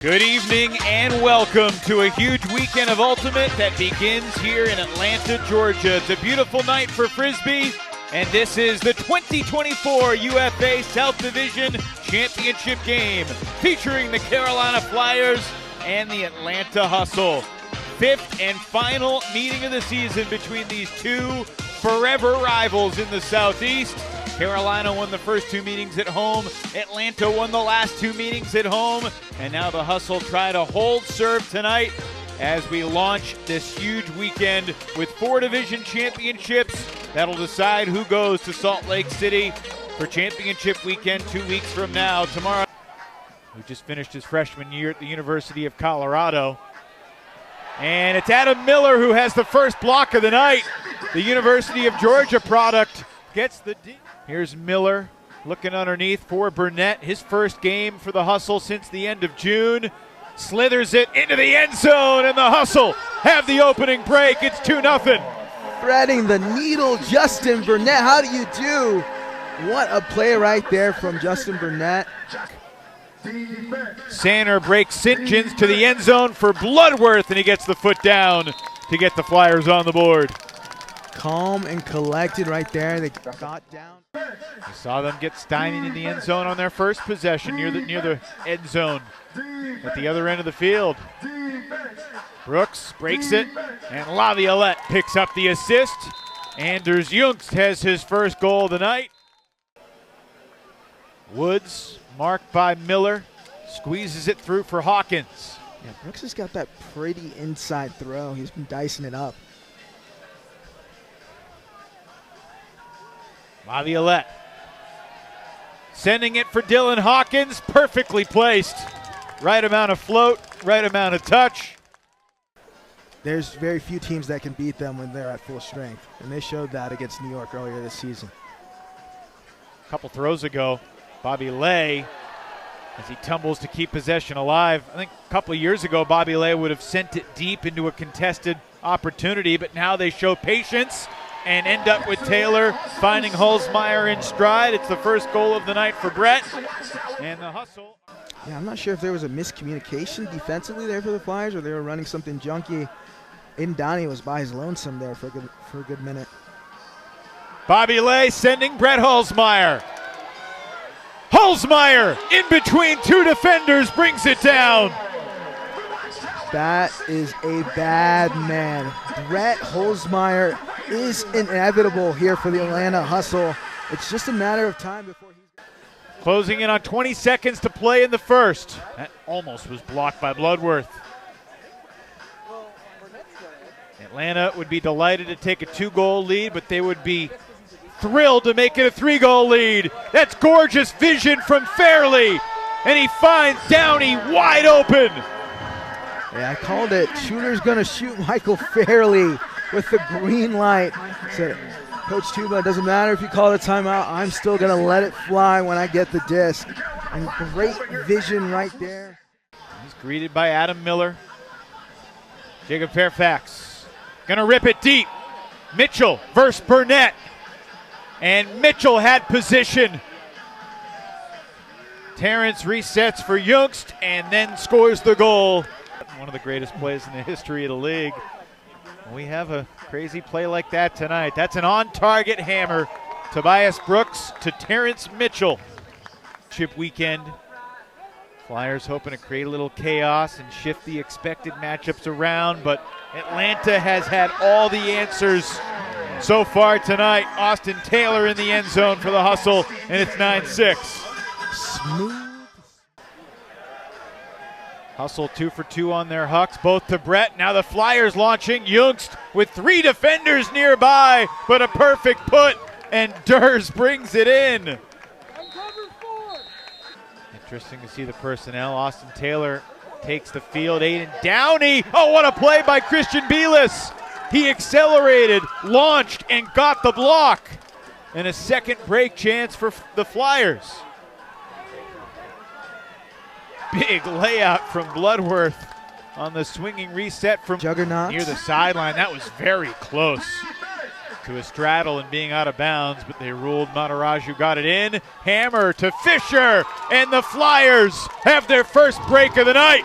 Good evening and welcome to a huge weekend of Ultimate that begins here in Atlanta, Georgia. It's a beautiful night for Frisbee, and this is the 2024 UFA South Division Championship game featuring the Carolina Flyers and the Atlanta Hustle. Fifth and final meeting of the season between these two forever rivals in the Southeast. Carolina won the first two meetings at home. Atlanta won the last two meetings at home. And now the Hustle try to hold serve tonight as we launch this huge weekend with 4 division championships that'll decide who goes to Salt Lake City for championship weekend 2 weeks from now. Tomorrow, who just finished his freshman year at the University of Colorado. And it's Adam Miller who has the first block of the night. The University of Georgia product gets the D. Here's Miller looking underneath for Burnett. His first game for the Hustle since the end of June. Slithers it into the end zone, and the Hustle have the opening break. It's 2-0. Threading the needle, Justin Burnett. How do you do? What a play right there from Justin Burnett. Sanner breaks St. John's to the end zone for Bloodworth, and he gets the foot down to get the Flyers on the board. Calm and collected right there. They got down. We saw them get stymied in the end zone on their first possession near the end zone at the other end of the field. Brooks breaks it, and Laviolette picks up the assist. Anders Jungst has his first goal of the night. Woods, marked by Miller, squeezes it through for Hawkins. Yeah, Brooks has got that pretty inside throw. He's been dicing it up. Laviolette sending it for Dylan Hawkins, perfectly placed. Right amount of float, right amount of touch. There's very few teams that can beat them when they're at full strength, and they showed that against New York earlier this season. A couple throws ago, Bobby Lay, as he tumbles to keep possession alive. I think a couple of years ago, Bobby Lay would have sent it deep into a contested opportunity, but now they show patience and end up with Taylor finding Holzmeyer in stride. It's the first goal of the night for Brett. And the Hustle. Yeah, I'm not sure if there was a miscommunication defensively there for the Flyers or they were running something junky. Aiden Downey was by his lonesome there for a good minute. Bobby Lay sending Brett Holzmeyer. Holzmeyer in between two defenders brings it down. That is a bad man. Brett Holzmeyer is inevitable here for the Atlanta Hustle. It's just a matter of time before he's... Closing in on 20 seconds to play in the first. That almost was blocked by Bloodworth. Atlanta would be delighted to take a 2-goal lead, but they would be thrilled to make it a 3-goal lead. That's gorgeous vision from Fairley, and he finds Downey wide open. Yeah, I called it. Shooter's going to shoot Michael Fairley with the green light. Said, Coach Tuba, it doesn't matter if you call a timeout. I'm still going to let it fly when I get the disc. And great vision right there. He's greeted by Adam Miller. Jacob Fairfax going to rip it deep. Mitchell versus Burnett. And Mitchell had position. Terrence resets for Jungst and then scores the goal. One of the greatest plays in the history of the league. We have a crazy play like that tonight. That's an on-target hammer. Tobias Brooks to Terrence Mitchell. Chip weekend. Flyers hoping to create a little chaos and shift the expected matchups around, but Atlanta has had all the answers so far tonight. Austin Taylor in the end zone for the Hustle, and it's 9-6. Smooth. Hustle 2 for 2 on their hucks, both to Brett. Now the Flyers launching. Jungst with 3 defenders nearby, but a perfect put, and Durs brings it in. Interesting to see the personnel. Austin Taylor takes the field. Aiden Downey. Oh, what a play by Christian Bielis. He accelerated, launched, and got the block. And a second break chance for the Flyers. Big layout from Bloodworth on the swinging reset from Juggernaut near the sideline. That was very close. to a straddle and being out of bounds, but they ruled Mataraju got it in. Hammer to Fisher, and the Flyers have their first break of the night.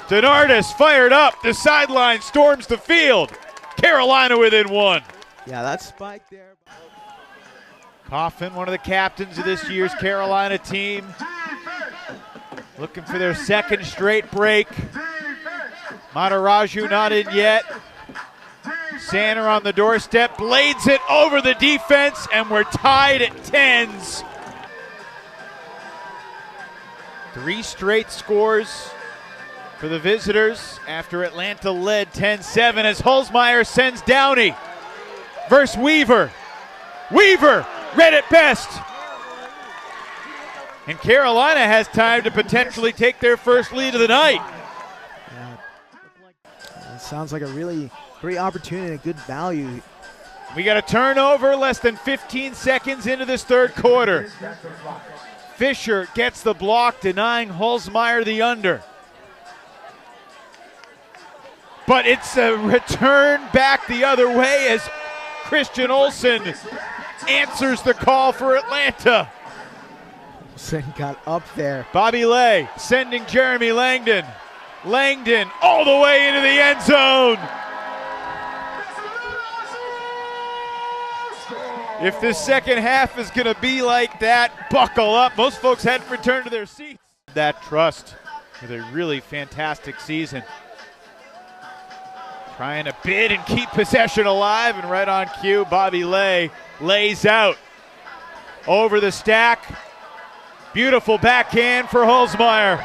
Donardis fired up, the sideline storms the field. Carolina within one. Yeah, that spike there. Coffin, one of the captains of this year's Carolina team, looking for their second straight break. Mataraju not in yet. Sander on the doorstep, blades it over the defense, and we're tied at 10s. 3 straight scores for the visitors after Atlanta led 10-7 as Holzmeier sends Downey versus Weaver. Weaver read it best. And Carolina has time to potentially take their first lead of the night. It sounds like a really great opportunity, a good value. We got a turnover less than 15 seconds into this third quarter. Fisher gets the block, denying Holzmeier the under. But it's a return back the other way as Christian Olsen answers the call for Atlanta. Olsen got up there. Bobby Lay sending Jeremy Langdon. Langdon all the way into the end zone. If this second half is going to be like that, buckle up. Most folks hadn't returned to their seats. That trust with a really fantastic season. Trying to bid and keep possession alive, and right on cue, Bobby Lay lays out over the stack. Beautiful backhand for Holzmeier.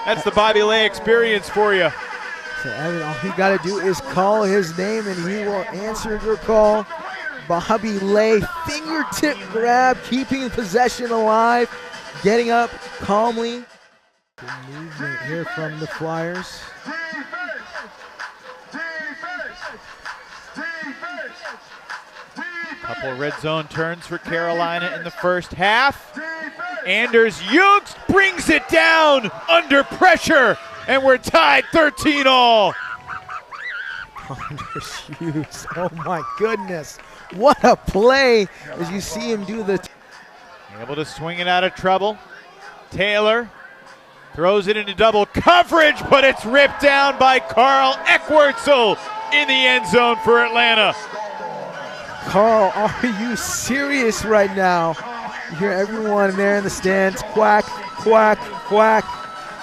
That's the Bobby Lay experience for you. So Evan, all you got to do is call his name and he will answer your call. Bobby Lay, fingertip grab, keeping possession alive, getting up calmly. Good movement here from the Flyers. Couple red zone turns for Carolina in the first half. Anders Jukes brings it down under pressure, and we're tied 13-all. Anders Jukes, oh my goodness. What a play as you see him do the... Able to swing it out of trouble. Taylor throws it into double coverage, but it's ripped down by Carl Eckwurzel in the end zone for Atlanta. Carl, are you serious right now? You hear everyone there in the stands, quack, quack, quack.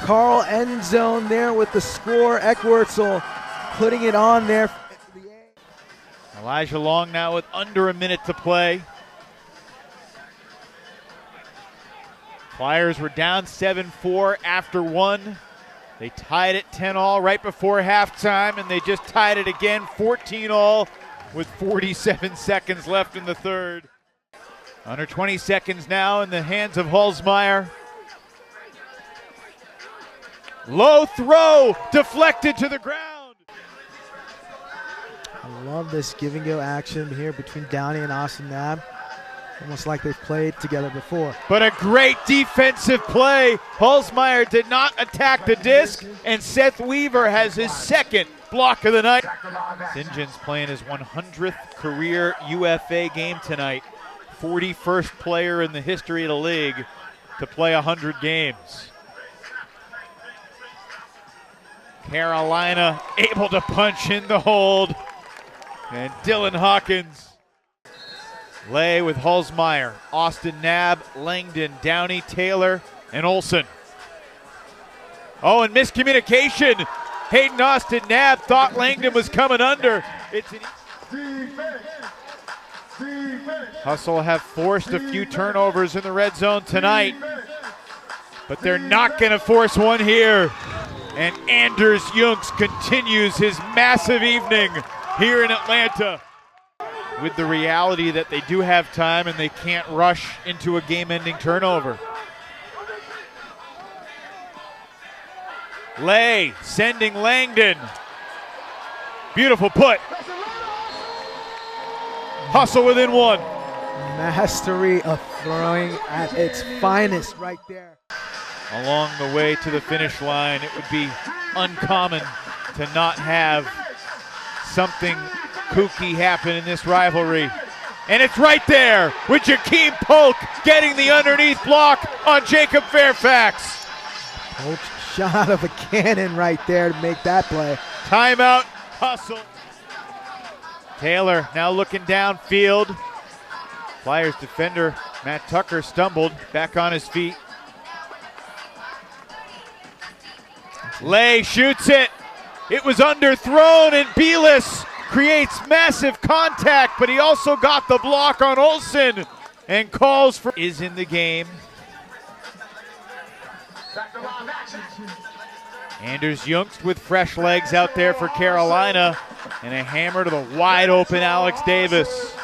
Carl end zone there with the score. Eckwurzel putting it on there. Elijah Long now with under a minute to play. Flyers were down 7-4 after one. They tied it 10-all right before halftime, and they just tied it again 14-all with 47 seconds left in the third. Under 20 seconds now in the hands of Holzmeier. Low throw, deflected to the ground. I love this give and go action here between Downey and Austin Knabb. Almost like they've played together before. But a great defensive play. Holzmeier did not attack the disc, and Seth Weaver has his second block of the night. St. John's playing his 100th career UFA game tonight. 41st player in the history of the league to play 100 games. Carolina able to punch in the hold. And Dylan Hawkins. Lay with Holzmeier, Austin Knabb, Langdon, Downey, Taylor, and Olsen. Oh, and miscommunication. Hayden Austin Knabb thought Langdon was coming under. Hustle have forced a few turnovers in the red zone tonight, but they're not going to force one here. And Anders Jukes continues his massive evening here in Atlanta, with the reality that they do have time and they can't rush into a game-ending turnover. Lay sending Langdon. Beautiful put. Hustle within one. Mastery of throwing at its finest right there. Along the way to the finish line, it would be uncommon to not have something kooky happen in this rivalry. And it's right there with Jakeem Polk getting the underneath block on Jacob Fairfax. Polk shot out of a cannon right there to make that play. Timeout, hustle. Taylor now looking downfield. Flyers defender Matt Tucker stumbled back on his feet. Lay shoots it. It was underthrown, and Belis creates massive contact, but he also got the block on Olsen and calls for is in the game. Anders Jungst with fresh legs out there for Carolina, and a hammer to the wide open Alex Davis.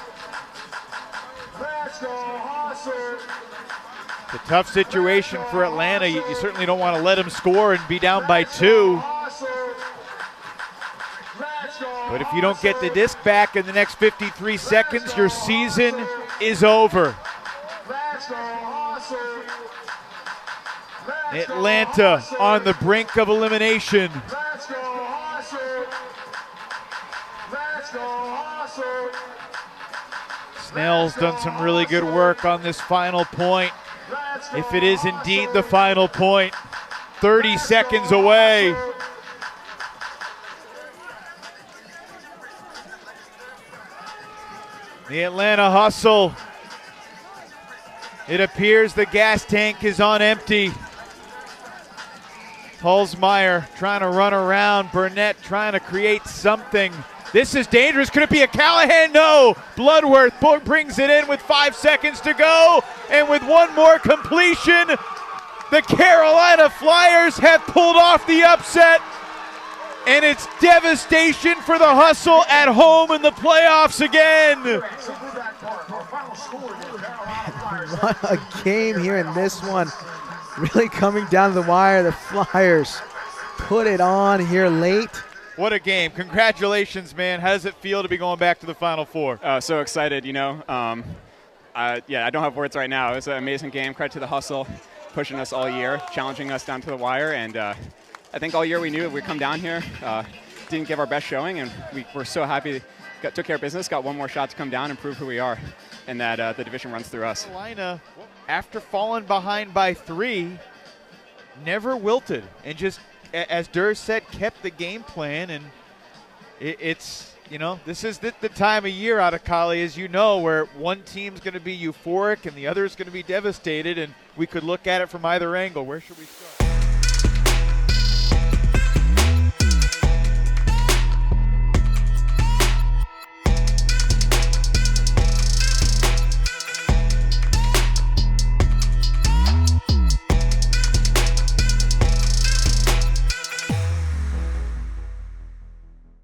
It's a tough situation for Atlanta. You certainly don't want to let them score and be down by 2. But if you don't get the disc back in the next 53 seconds, your season is over. Atlanta on the brink of elimination. Snell's done some really good work on this final point. If it is indeed the final point, 30 seconds away. The Atlanta hustle. It appears the gas tank is on empty. Holzmeyer trying to run around. Burnett trying to create something. This is dangerous. Could it be a Callahan? No. Bloodworth brings it in with 5 seconds to go. And with one more completion, the Carolina Flyers have pulled off the upset. And it's devastation for the hustle at home in the playoffs again. What a game here in this one. Really coming down to the wire. The Flyers put it on here late. What a game. Congratulations, man. How does it feel to be going back to the Final Four? So excited, you know. I don't have words right now. It was an amazing game. Credit to the hustle, pushing us all year, challenging us down to the wire. And I think all year we knew if we come down here, didn't give our best showing, and we were so happy, took care of business, got one more shot to come down and prove who we are, and that the division runs through us. Carolina, after falling behind by 3, never wilted and just, as Durr said, kept the game plan. And it's, you know, this is the time of year out of Cali, as you know, where one team's going to be euphoric and the other is going to be devastated, and we could look at it from either angle. Where should we start?